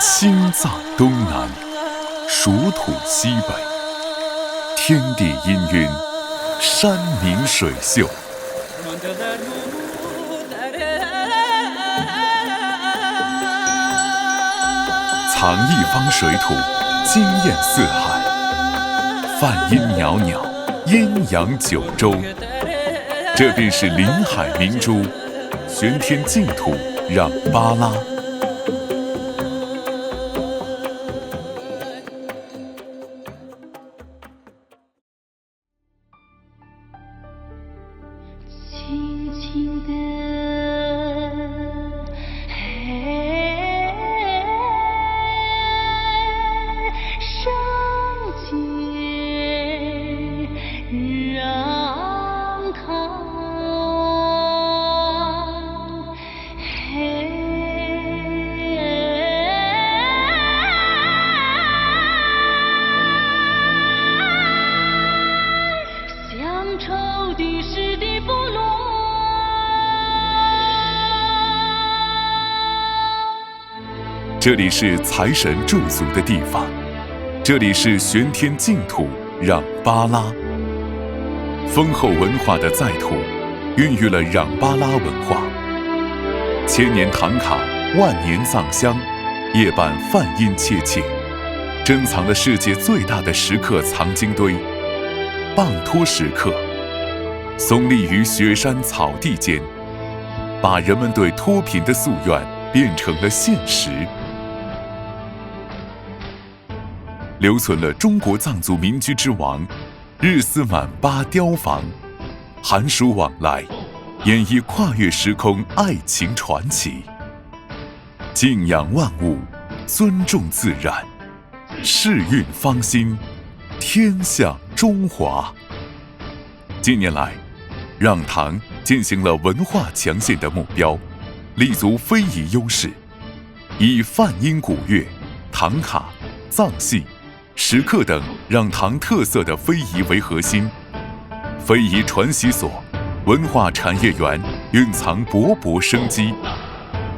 青藏东南，蜀土西北，天地氤氲，山明水秀。藏一方水土，惊艳四海。梵音袅袅，阴阳九州。这便是临海明珠，玄天净土让巴拉。轻轻地上街让堂，乡愁的诗的部落。这里是财神驻足的地方，这里是玄天净土让巴拉。丰厚文化的在土，孕育了让巴拉文化。千年唐卡，万年藏香，夜半梵音切切，珍藏了世界最大的石刻藏经堆——棒托石刻，耸立于雪山草地间，把人们对脱贫的夙愿变成了现实。留存了中国藏族民居之王日斯满巴雕房，寒暑往来，演绎跨越时空爱情传奇。敬仰万物，尊重自然，世运芳心，天向中华。近年来，让唐践行了文化强县的目标，立足非遗优势，以梵音古乐、唐卡、藏戏、石刻等让唐特色的非遗为核心，非遗传习所、文化产业园蕴藏勃勃生机，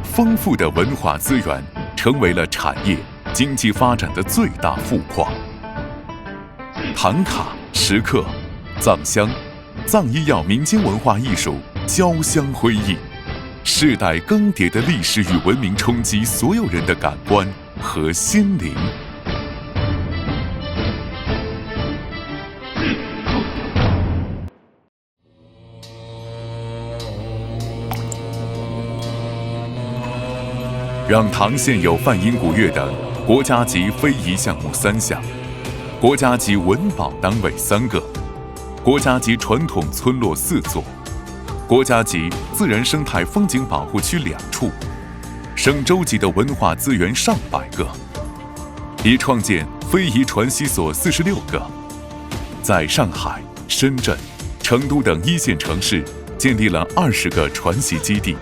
丰富的文化资源成为了产业经济发展的最大富矿。唐卡、石刻、藏香、藏医药民间文化艺术交相辉映，世代更迭的历史与文明冲击所有人的感官和心灵。让唐现有梵音古乐等国家级非遗项目3项，国家级文保单位3个，国家级传统村落4座，国家级自然生态风景保护区2处，省州级的文化资源上百个，已创建非遗传习所46个，在上海、深圳、成都等1线城市建立了20个传习基地。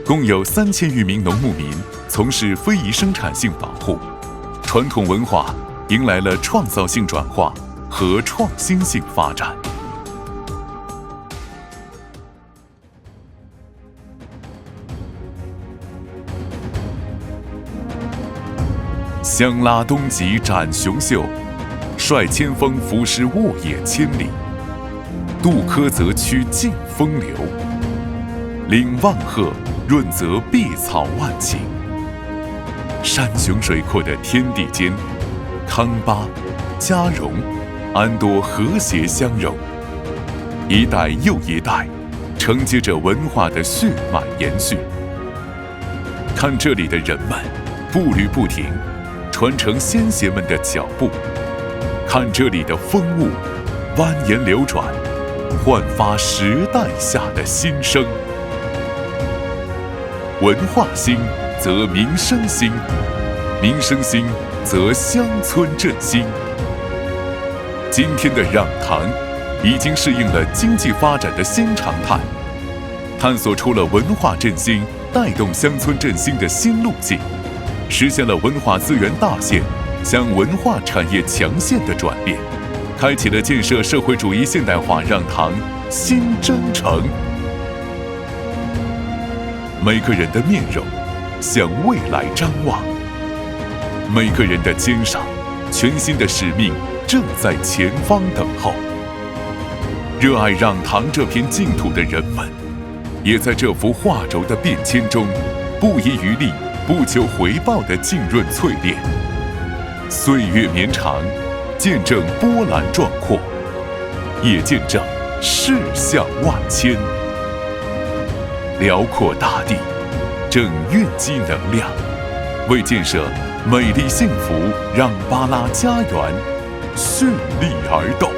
共有3000余名农牧民从事非遗生产性保护，传统文化迎来了创造性转化和创新性发展。香拉东极展雄秀，率千峰俯视沃野千里，渡柯泽区尽风流，领万壑润泽碧草万顷。山雄水阔的天地间，康巴、嘉荣、安多和谐相融，一代又一代承接着文化的血脉延续。看这里的人们步履不停，传承先贤们的脚步；看这里的风物蜿蜒流转，焕发时代下的新生。文化兴则民生兴，民生兴则乡村振兴。今天的让唐已经适应了经济发展的新常态，探索出了文化振兴带动乡村振兴的新路径，实现了文化资源大县向文化产业强县的转变，开启了建设社会主义现代化让唐新征程。每个人的面容向未来张望，每个人的肩上全新的使命正在前方等候。热爱让唐这片净土的人们，也在这幅画轴的变迁中，不遗余力、不求回报的浸润淬炼。岁月绵长，见证波澜壮阔，也见证世象万千。辽阔大地正蕴积能量，为建设美丽幸福让巴拉家园蓄力而动。